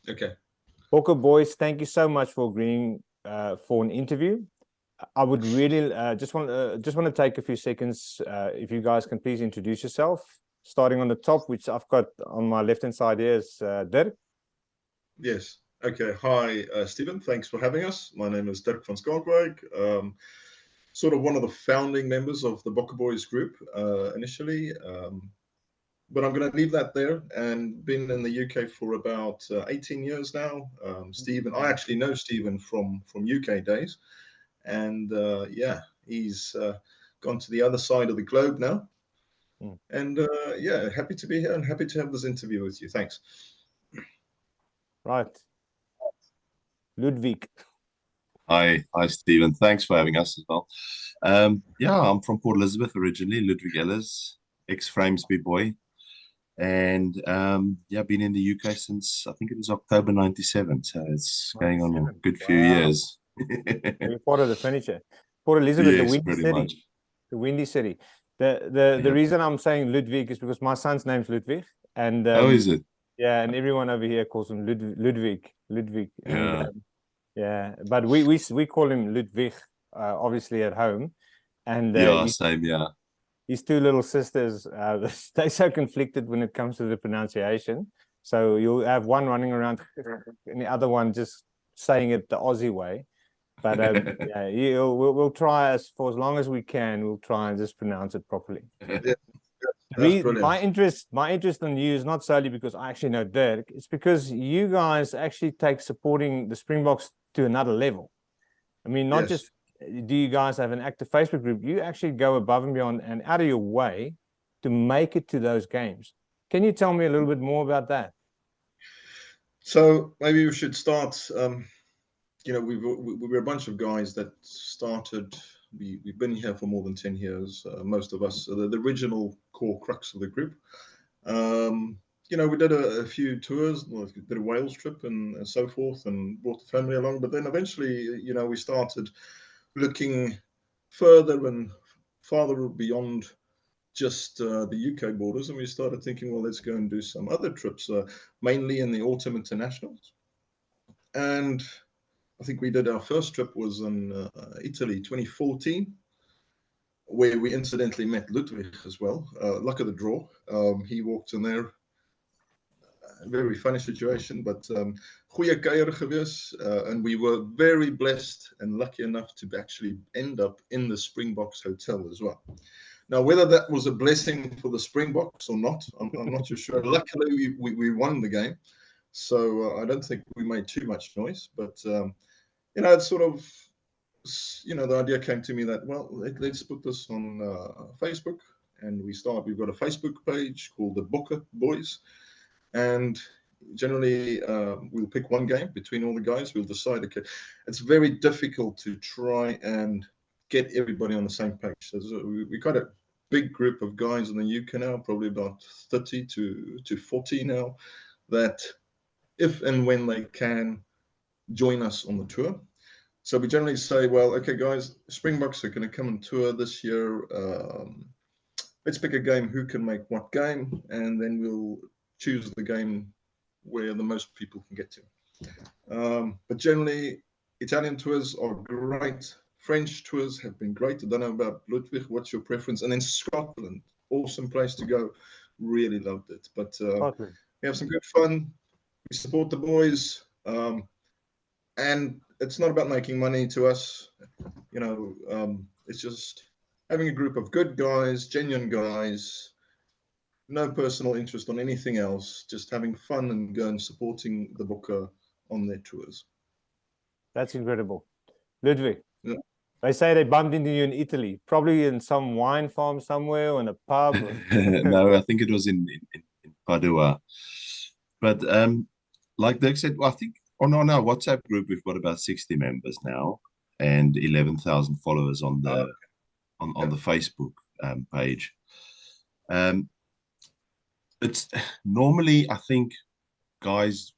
Okay. Bokke Boys, thank you so much for agreeing for an interview. I would really just want to take a few seconds. If you guys can please introduce yourself, starting on the top, which I've got on my left hand side here is Dirk. Yes. Okay. Hi, Stephen. Thanks for having us. My name is Dirk van Schalkwyk. Sort of one of the founding members of the Bokke Boys group initially. But I'm going to leave that there, and been in the UK for about 18 years now. Stephen, I actually know Stephen from UK days, and yeah, he's gone to the other side of the globe now. And yeah, happy to be here and happy to have this interview with you. Thanks. Right. Ludwig. Hi, Stephen. Thanks for having us as well. Yeah, I'm from Port Elizabeth originally, Ludwig Ehlers, ex-Framesby boy. And yeah, been in the UK since I think it was October 97. So it's going on a good few years. You're part of the furniture. Port Elizabeth, yes, the windy city. much. The windy city. The reason I'm saying Ludwig is because my son's name's Ludwig. And oh, is it? Yeah, and everyone over here calls him Ludwig. Yeah. And, yeah, but we call him Ludwig, obviously at home. And yeah, same, yeah. His two little sisters, they're so conflicted when it comes to the pronunciation. So you'll have one running around and the other one just saying it the Aussie way. But yeah, we'll try for as long as we can. We'll try and just pronounce it properly. My interest in you is not solely because I actually know Dirk. It's because you guys actually take supporting the Springboks to another level. I mean, not just do you guys have an active Facebook group, you actually go above and beyond and out of your way to make it to those games. Can you tell me a little bit more about that? So maybe we should start. You know, we're a bunch of guys that started. We've been here for more than 10 years. Most of us, the original core crux of the group. You know, we did a few tours, did a Wales trip and so forth, and brought the family along. But then eventually, you know, we started looking further and farther beyond just the UK borders, and we started thinking, well, let's go and do some other trips, mainly in the autumn internationals. And I think we did our first trip was in Italy, 2014, where we incidentally met Ludwig as well. Luck of the draw. He walked in there. Very funny situation, but goeie kuier gewees, and we were very blessed and lucky enough to actually end up in the Springboks hotel as well. Now, whether that was a blessing for the Springboks or not, I'm not too sure. Luckily, we won the game, so I don't think we made too much noise. But you know, it's sort of, you know, the idea came to me that, well, let's put this on Facebook, and we've got a Facebook page called the Bokke Boys. And generally, we'll pick one game between all the guys. We'll decide. Okay, it's very difficult to try and get everybody on the same page. So we got a big group of guys in the UK now, probably about 30 to 40 now, that if and when they can join us on the tour. So we generally say, well, okay, guys, Springboks are going to come and tour this year. Let's pick a game. Who can make what game? And then we'll choose the game where the most people can get to. But generally, Italian tours are great. French tours have been great. I don't know about Ludwig. What's your preference? And then Scotland, awesome place to go. Really loved it. But we have some good fun. We support the boys. And it's not about making money to us. You know, it's just having a group of good guys, genuine guys, no personal interest on anything else, just having fun and going supporting the Bokke on their tours. That's incredible. Ludwig, they say they bumped into you in Italy, probably in some wine farm somewhere or in a pub. No, I think it was in Padua. But like Dirk said, well, I think on our WhatsApp group, we've got about 60 members now and 11,000 followers on the on the Facebook page. It's normally, I think, guys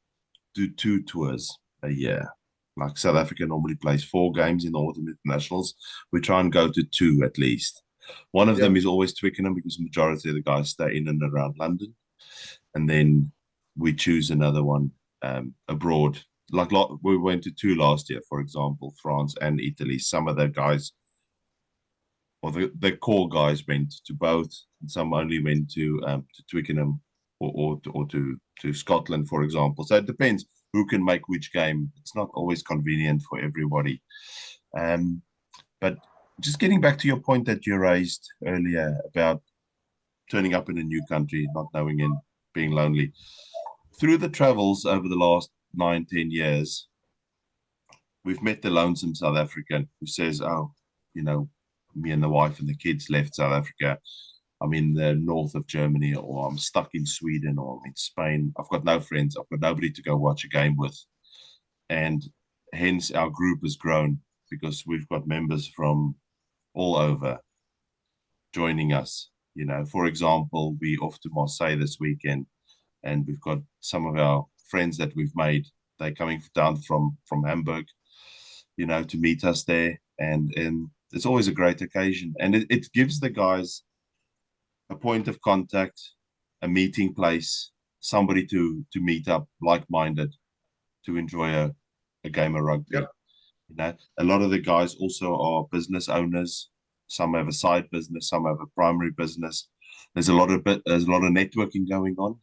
do 2 tours a year. Like South Africa normally plays 4 games in the autumn internationals. We try and go to 2 at least. One of them is always Twickenham because the majority of the guys stay in and around London. And then we choose another one abroad. Like we went to 2 last year, for example, France and Italy. Some of the guys, or the core guys, went to both, and some only went to Twickenham or to Scotland, for example. So it depends who can make which game. It's not always convenient for everybody. But just getting back to your point that you raised earlier about turning up in a new country, not knowing and being lonely. Through the travels over the last 9-10 years, we've met the lonesome South African who says, oh, you know, me and the wife and the kids left South Africa. I'm in the north of Germany, or I'm stuck in Sweden, or I'm in Spain. I've got no friends. I've got nobody to go watch a game with. And hence our group has grown, because we've got members from all over joining us. You know, for example, we off to Marseille this weekend, and we've got some of our friends that we've made. They're coming down from Hamburg, you know, to meet us there, and it's always a great occasion, and it gives the guys a point of contact, a meeting place, somebody to meet up, like-minded, to enjoy a game of rugby. Yep. You know, a lot of the guys also are business owners. Some have a side business, some have a primary business. There's a lot of networking going on.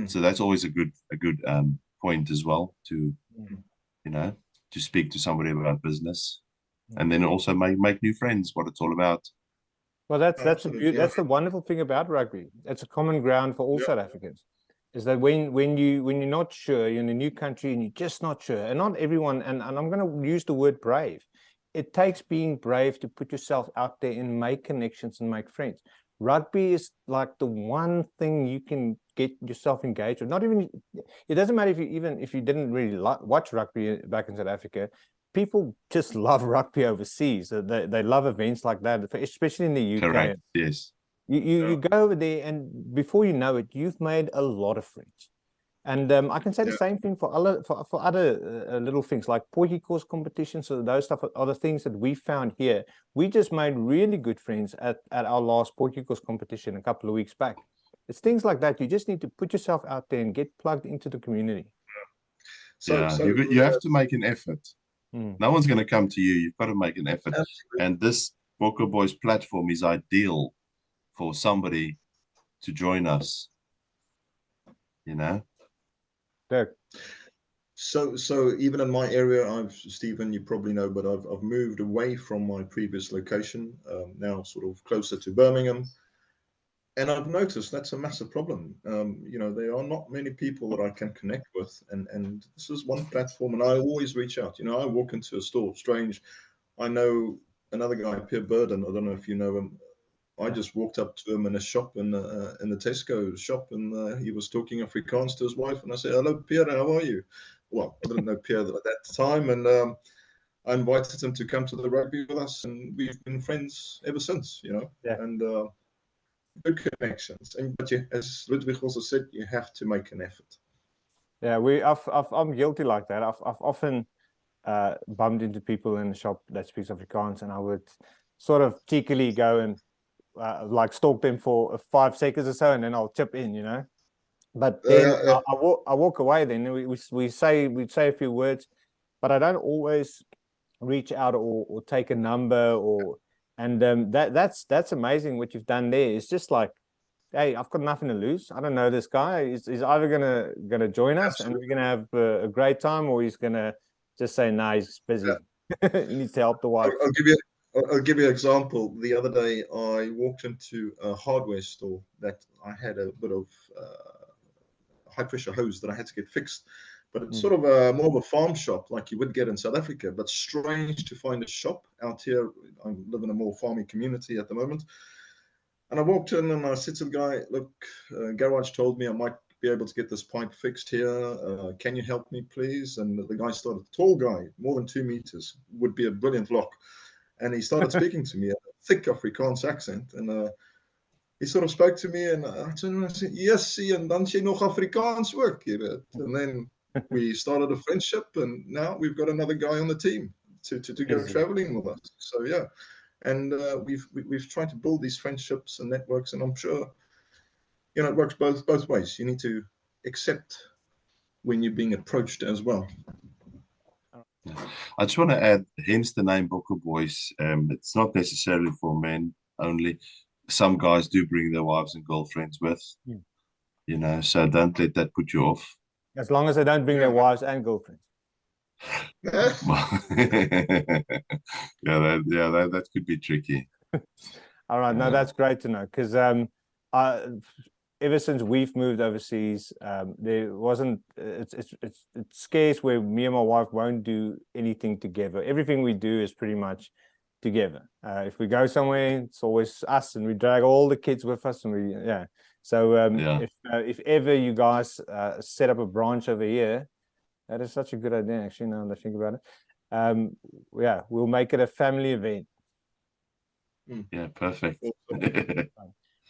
So that's always a good point as well, to you know, to speak to somebody about business, and then also make new friends. What it's all about. Well, that's Absolutely, the wonderful thing about rugby. It's a common ground for all South Africans. Is that when you're not sure, you're in a new country and you're just not sure, and not everyone, and I'm going to use the word brave. It takes being brave to put yourself out there and make connections and make friends. Rugby is like the one thing you can get yourself engaged with. Not even, it doesn't matter if you didn't really watch rugby back in South Africa. People just love rugby overseas. They love events like that, especially in the UK. Correct. Yes. You go over there, and before you know it, you've made a lot of friends. And I can say the same thing for other little things like potjie course competitions. So those stuff are the things that we found here. We just made really good friends at our last potjie course competition a couple of weeks back. It's things like that. You just need to put yourself out there and get plugged into the community. So you have to make an effort. No one's going to come to you. You've got to make an effort. Absolutely. And this Bokke Boys platform is ideal for somebody to join us, you know. Dirk. So even in my area, Stephen, you probably know, but I've moved away from my previous location, now sort of closer to Birmingham, and I've noticed that's a massive problem. You know, there are not many people that I can connect with, and this is one platform, and I always reach out. You know, I walk into a store, strange. I know another guy, Pierre Burden. I don't know if you know him. I just walked up to him in a shop in the Tesco shop, and he was talking Afrikaans to his wife, and I said, "Hello, Pierre, how are you?" Well, I didn't know Pierre at that time, and I invited him to come to the rugby with us, and we've been friends ever since. You know, and good connections. But as Ludwig also said, you have to make an effort. Yeah, I'm guilty like that. I've often bumped into people in the shop that speaks Afrikaans, and I would sort of cheekily go and like stalk them for 5 seconds or so, and then I'll chip in, you know. But then I walk away. Then we say a few words, but I don't always reach out or take a number and that's amazing what you've done there. It's just like, hey, I've got nothing to lose. I don't know this guy. He's either gonna join us and we're gonna have a great time, or he's gonna just say, nah, he's busy. He needs to help the wife. I'll give you an example. The other day, I walked into a hardware store that I had a bit of high-pressure hose that I had to get fixed. But it's sort of more of a farm shop like you would get in South Africa. But strange to find a shop out here. I live in a more farming community at the moment. And I walked in and I said to the guy, look, Garage told me I might be able to get this pipe fixed here. Can you help me, please? And the guy started, tall guy, more than 2 meters, would be a brilliant lock. And he started speaking to me in a thick Afrikaans accent. And he sort of spoke to me, and I said, yes, and dan jy nog Afrikaans ook, jy weet. And then we started a friendship, and now we've got another guy on the team to go traveling with us. So yeah, and we've tried to build these friendships and networks, and I'm sure, you know, it works both ways. You need to accept when you're being approached as well. I just want to add, hence the name Bokke Boys. It's not necessarily for men only. Some guys do bring their wives and girlfriends with, you know, so don't let that put you off. As long as they don't bring their wives and girlfriends. Yeah, that could be tricky. All right, no, that's great to know, because ever since we've moved overseas, there wasn't. It's scarce where me and my wife won't do anything together. Everything we do is pretty much together. If we go somewhere, it's always us, and we drag all the kids with us, and we So if ever you guys set up a branch over here, that is such a good idea. Actually, now that I think about it, we'll make it a family event. Yeah, perfect.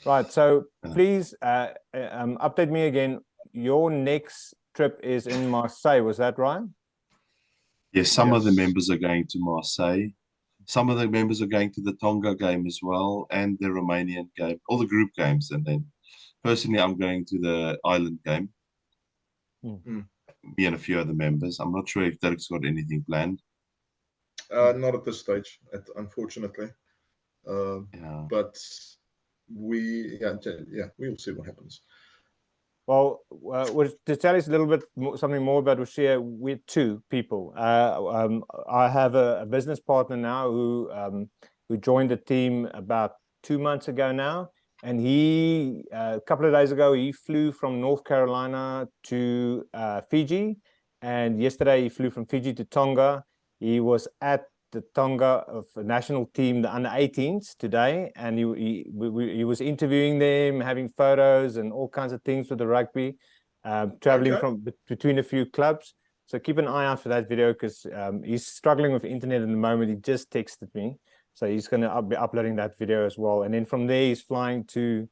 Right, so please update me again. Your next trip is in Marseille, was that right? Yes, some of the members are going to Marseille. Some of the members are going to the Tonga game as well, and the Romanian game, all the group games. And then personally, I'm going to the island game. Me and a few other members. I'm not sure if Dirk's got anything planned. Not at this stage, unfortunately. But we'll see what happens. Well, to tell us a little bit something more about Oorsee, we're two people. I have a business partner now who joined the team about 2 months ago now, and he a couple of days ago he flew from North Carolina to Fiji, and yesterday he flew from Fiji to Tonga. He was at the Tonga of the national team, the under-18s today, and he was interviewing them, having photos and all kinds of things with the rugby, traveling from between a few clubs. So keep an eye out for that video, because he's struggling with internet at the moment. He just texted me, so he's going to be uploading that video as well. And then from there he's flying to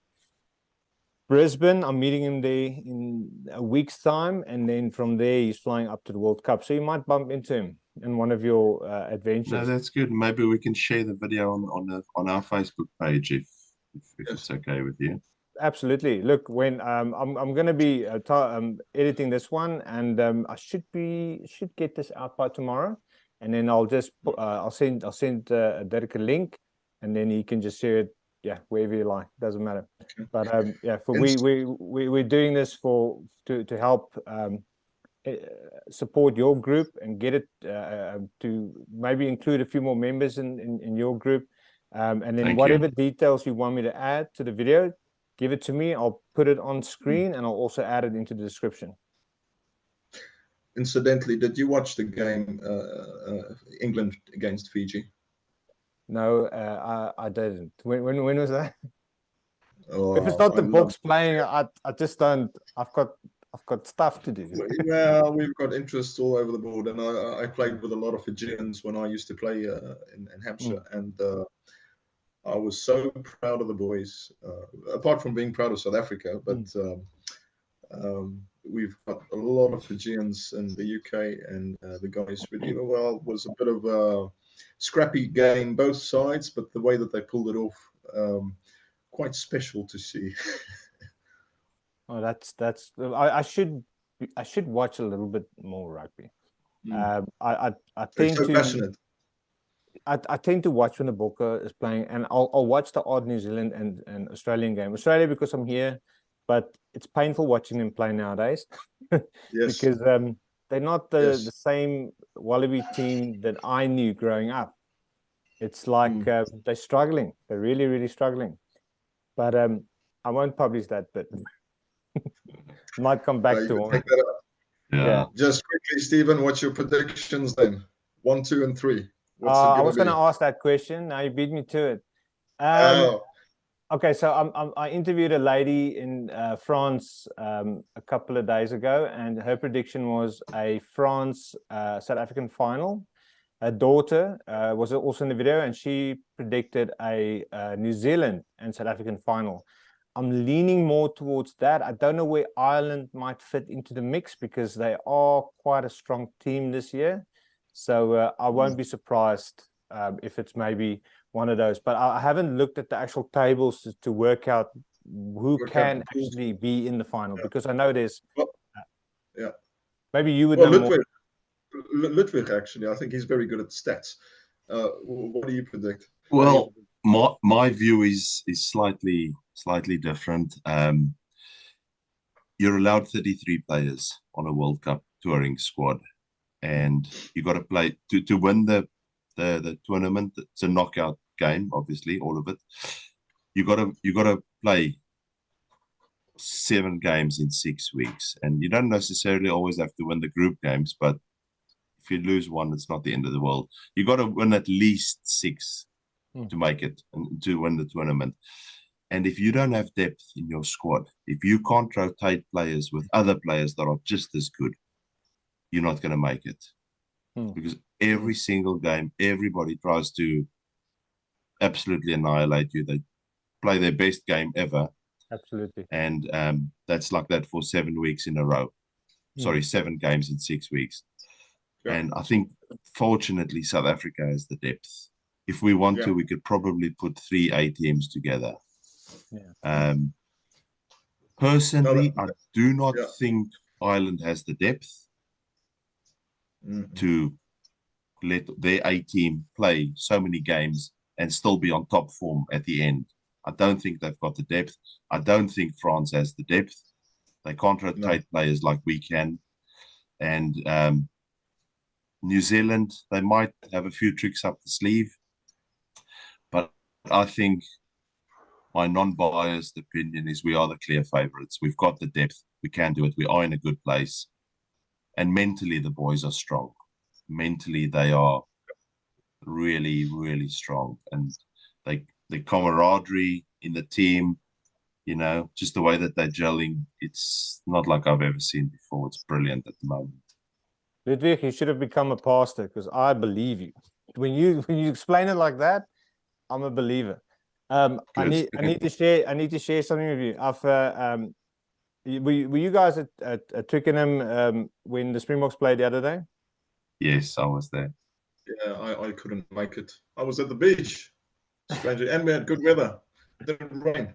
Brisbane. I'm meeting him there in a week's time, and then from there he's flying up to the World Cup. So you might bump into him in one of your adventures. No, that's good. Maybe we can share the video on our Facebook page if it's okay with you. Absolutely. Look, when I'm going to be editing this one, and I should get this out by tomorrow, and then I'll just I'll send Dirk a link, and then he can just share it wherever you like. Doesn't matter. But we're doing this to help support your group and get it to maybe include a few more members in your group, and then whatever details you want me to add to the video, give it to me. I'll put it on screen, and I'll also add it into the description. Incidentally, did you watch the game England against Fiji? No, I didn't. When was that? Oh, if it's not the Boks playing, I just don't. I've got stuff to do. Well, we've got interests all over the board, and I played with a lot of Fijians when I used to play in Hampshire, and I was so proud of the boys. Apart from being proud of South Africa, but we've got a lot of Fijians in the UK, and the guys really well. Was a bit of a scrappy game, both sides, but the way that they pulled it off, quite special to see. Oh, I should watch a little bit more rugby. I tend so passionate. I tend to watch when the Bokke is playing, and I'll watch the odd New Zealand and Australian game. Australia because I'm here, but it's painful watching them play nowadays. Yes. Because they're not the same Wallaby team that I knew growing up. It's like they're struggling. They're really, really struggling. But I won't publish that bit. Might come back to one. Yeah. Just quickly, Stephen, what's your predictions then? 1, 2, and 3. I was going to ask that question. Now you beat me to it. Okay, so I interviewed a lady in France a couple of days ago, and her prediction was a France South African final. Her daughter was also in the video, and she predicted a New Zealand and South African final. I'm leaning more towards that. I don't know where Ireland might fit into the mix, because they are quite a strong team this year. So I won't be surprised if it's maybe one of those. But I haven't looked at the actual tables to work out who can actually be in the final, because I know there's Maybe you would Well, know more. Ludwig, actually, I think he's very good at stats. What do you predict? Well, my view is slightly different. You're allowed 33 players on a World Cup touring squad, and you got to play to win the tournament. It's a knockout game, obviously, all of it. You got to play 7 games in 6 weeks, and you don't necessarily always have to win the group games, but if you lose one, it's not the end of the world. You got to win at least 6 to make it and to win the tournament. And if you don't have depth in your squad, if you can't rotate players with other players that are just as good, you're not going to make it. Because every single game, everybody tries to absolutely annihilate you. They play their best game ever. Absolutely. And that's like that for 7 weeks in a row. Sorry, 7 games in 6 weeks. Yeah. And I think, fortunately, South Africa has the depth. If we want to, we could probably put 3 A teams together. Yeah. Personally, I do not think Ireland has the depth to let their A team play so many games and still be on top form at the end. I don't think they've got the depth. I don't think France has the depth. They can't rotate players like we can. And New Zealand, they might have a few tricks up the sleeve. But I think my non-biased opinion is we are the clear favourites. We've got the depth. We can do it. We are in a good place. And mentally, the boys are strong. Mentally, they are really, really strong. And the camaraderie in the team, you know, just the way that they're gelling, it's not like I've ever seen before. It's brilliant at the moment. Ludwig, you should have become a pastor, because I believe you. When you explain it like that, I'm a believer. I need to share something with you. Were you guys at Twickenham when the Springboks played the other day? Yes, I was there. Yeah, I couldn't make it. I was at the beach, strangely, and we had good weather. It didn't rain.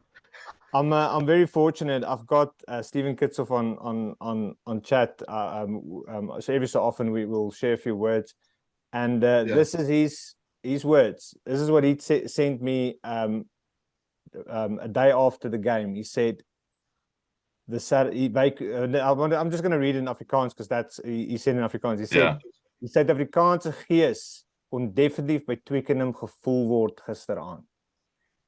I'm very fortunate. I've got Stephen Kitsoff on chat. So every so often we will share a few words, and this is his words. This is what he sent me a day after the game. He said, I'm just going to read it in Afrikaans, because that's he said in Afrikaans. He said, die Suid-Afrikaanse gees kon definitief by Twickenham gevoel word gisteraand.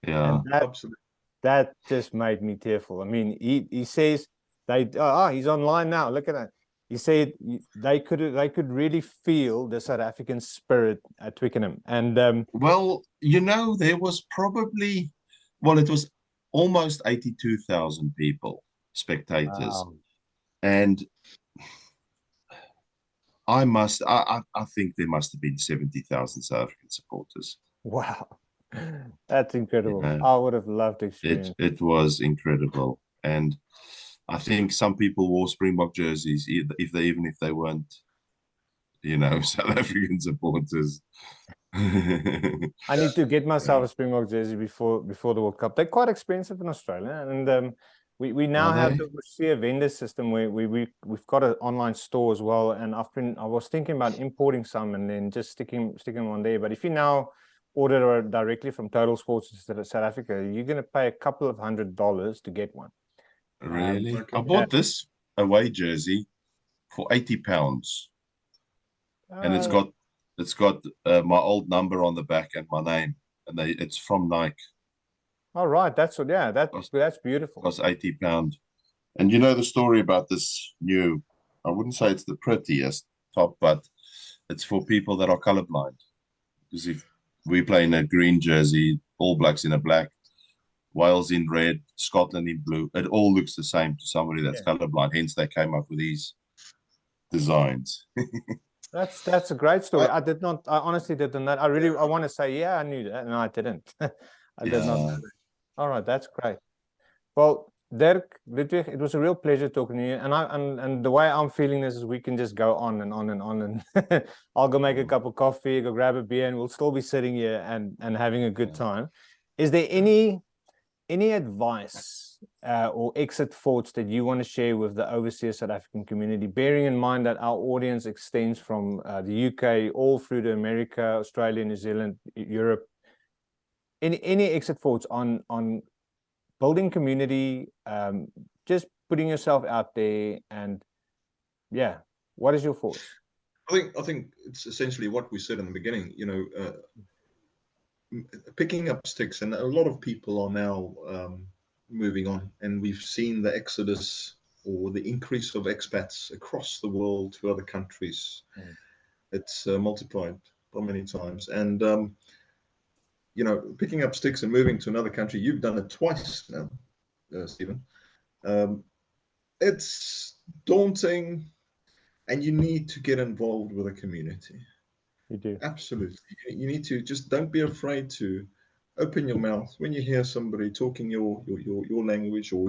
Yeah, absolutely. That just made me tearful. I mean, he says he's online now. Look at that. He said they could really feel the South African spirit at Twickenham. And well, you know, there was probably, it was almost 82,000 people, spectators. Wow. And I think there must have been 70,000 South African supporters. Wow. That's incredible. I would have loved to experience it. Was incredible. And I think some people wore Springbok jerseys, even if they weren't, you know, South African supporters. I need to get myself a Springbok jersey before the World Cup. They're quite expensive in Australia, and we now have the Oorsee vendor system where we've got an online store as well. And I was thinking about importing some and then just sticking on there. But if you now order directly from Total Sports instead of South Africa, you're going to pay a couple of $100s to get one. Really? I bought this away jersey for £80, and it's got my old number on the back and my name, and it's from Nike. All right, that's beautiful. It was £80, and you know the story about this new. I wouldn't say it's the prettiest top, but it's for people that are colorblind. Because if we play in a green jersey, All Blacks in a black, Wales in red, Scotland in blue, it all looks the same to somebody that's colorblind. Hence, they came up with these designs. That's a great story. I honestly didn't know. I want to say, I knew that. No, I didn't. I did not know that. All right, that's great. Well, Dirk, Ludwig, it was a real pleasure talking to you. And the way I'm feeling this is we can just go on and on and on. And I'll go make a cup of coffee, go grab a beer, and we'll still be sitting here and having a good time. Is there any advice or exit thoughts that you want to share with the overseas South African community, bearing in mind that our audience extends from the UK all through to America, Australia, New Zealand, Europe. Any exit thoughts on building community, just putting yourself out there, and yeah, what is your thoughts? I think it's essentially what we said in the beginning. You know, picking up sticks, and a lot of people are now moving on, and we've seen the exodus or the increase of expats across the world to other countries. It's multiplied by many times, and you know, picking up sticks and moving to another country, you've done it twice now, Stephen. It's daunting, and you need to get involved with a community. You do. Absolutely. You need to just don't be afraid to open your mouth when you hear somebody talking your language or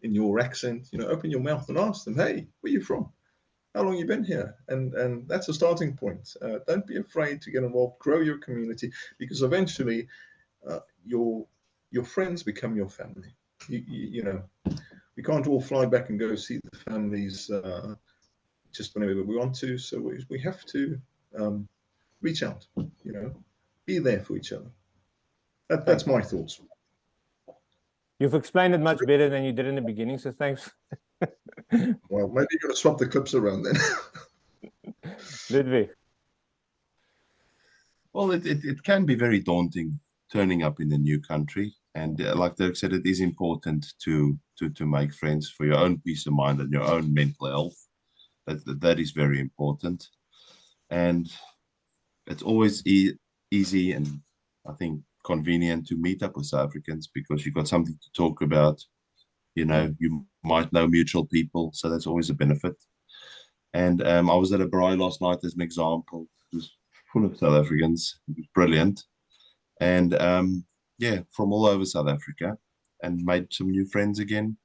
in your accent. You know, open your mouth and ask them, "Hey, where are you from? How long you been here?" And that's a starting point. Don't be afraid to get involved. Grow your community, because eventually your friends become your family. You know, we can't all fly back and go see the families just whenever we want to. So we have to reach out, you know, be there for each other. That's my thoughts. You've explained it much better than you did in the beginning, so thanks. Well, maybe you're going to swap the clips around then. Ludwig. Well, it can be very daunting turning up in a new country. And like Dirk said, it is important to make friends for your own peace of mind and your own mental health. That is very important. And it's always easy and I think convenient to meet up with South Africans, because you've got something to talk about. You know, you might know mutual people, so that's always a benefit. And I was at a braai last night as an example. It was full of South Africans. It was brilliant. And yeah, from all over South Africa, and made some new friends again.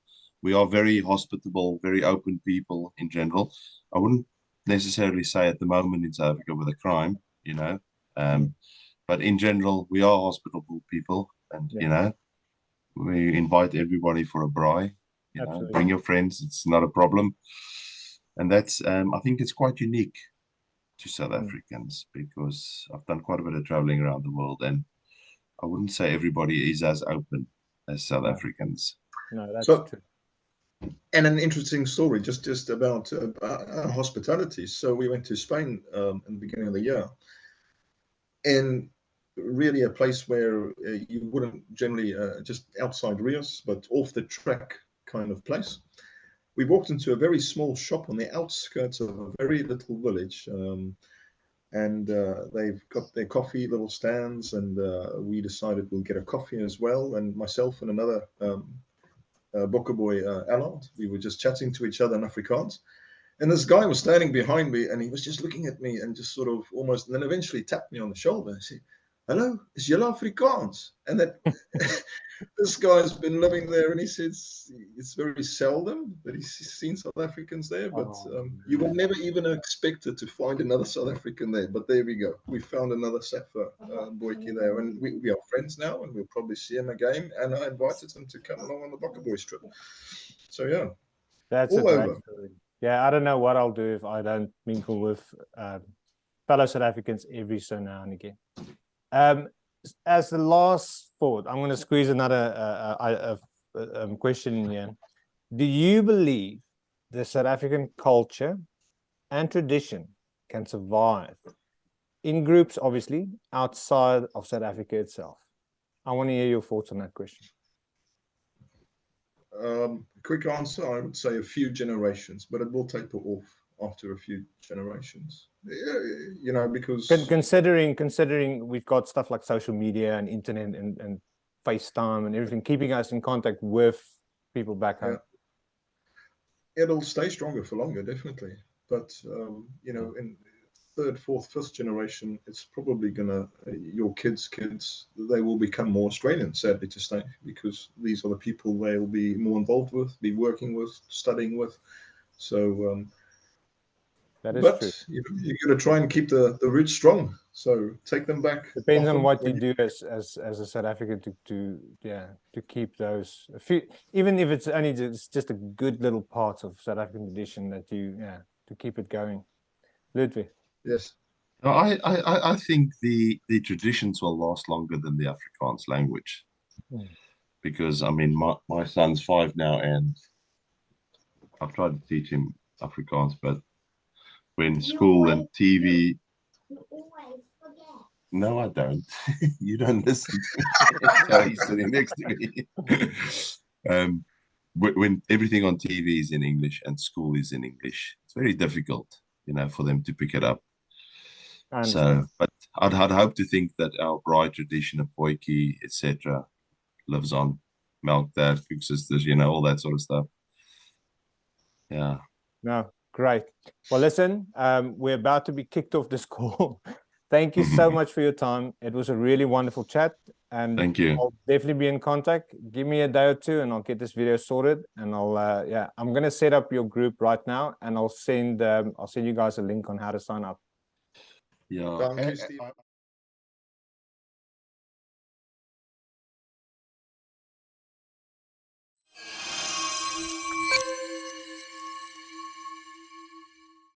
We are very hospitable, very open people in general. I wouldn't necessarily say at the moment in South Africa with a crime, you know, but in general, we are hospitable people, and you know, we invite everybody for a braai. You know, bring your friends; it's not a problem. And that's, I think, it's quite unique to South Africans, because I've done quite a bit of traveling around the world, and I wouldn't say everybody is as open as South Africans. No, that's true. And an interesting story just about hospitality. So we went to Spain in the beginning of the year, and really a place where you wouldn't generally just outside Rios, but off the track kind of place. We walked into a very small shop on the outskirts of a very little village, and they've got their coffee little stands, and we decided we'll get a coffee as well. And myself and another Bokke Boy, Ehlers, we were just chatting to each other in Afrikaans. And this guy was standing behind me, and he was just looking at me and just sort of almost, and then eventually tapped me on the shoulder and said, "Hello, is julle Afrikaans?" And that this guy's been living there, and he says it's very seldom that he's seen South Africans there, but you would never even expect it to find another South African there. But there we go. We found another Phyffer boykie there, and we are friends now, and we'll probably see him again. And I invited him to come along on the Bokke Boys trip. So yeah, that's all a great story. Yeah, I don't know what I'll do if I don't mingle with fellow South Africans every so now and again. As the last thought, I'm going to squeeze another question in here. Do you believe the South African culture and tradition can survive in groups, obviously, outside of South Africa itself? I want to hear your thoughts on that question. Quick answer, I would say a few generations, but it will taper off after a few generations. You know, because considering we've got stuff like social media and internet and FaceTime and everything keeping us in contact with people back home. It'll stay stronger for longer, definitely. But you know, in third, fourth, fifth generation, it's probably gonna your kids, they will become more Australian, sadly to say, because these are the people they will be more involved with, be working with, studying with. So that is true. You got to try and keep the roots strong. So take them back. Depends on often what when you do as a South African to keep those. Even if it's only just a good little part of South African tradition that to keep it going. Ludwig. Yes. No, I think the traditions will last longer than the Afrikaans language. Because I mean my son's 5 now and I've tried to teach him Afrikaans, but when school and TV. No, I don't. You don't listen to me. Sorry, he's sitting next to me. When everything on TV is in English and school is in English, it's very difficult, for them to pick it up. So, but I'd hope to think that our bright tradition of Bokke, etc., lives on. Milk Dad, Cook Sisters, all that sort of stuff. Yeah. No, great. Well, listen, we're about to be kicked off this call. Thank you so much for your time. It was a really wonderful chat, and thank you. I'll definitely be in contact. Give me a day or two, and I'll get this video sorted. And I'm gonna set up your group right now, and I'll send you guys a link on how to sign up. Yeah. Thank you, Steve.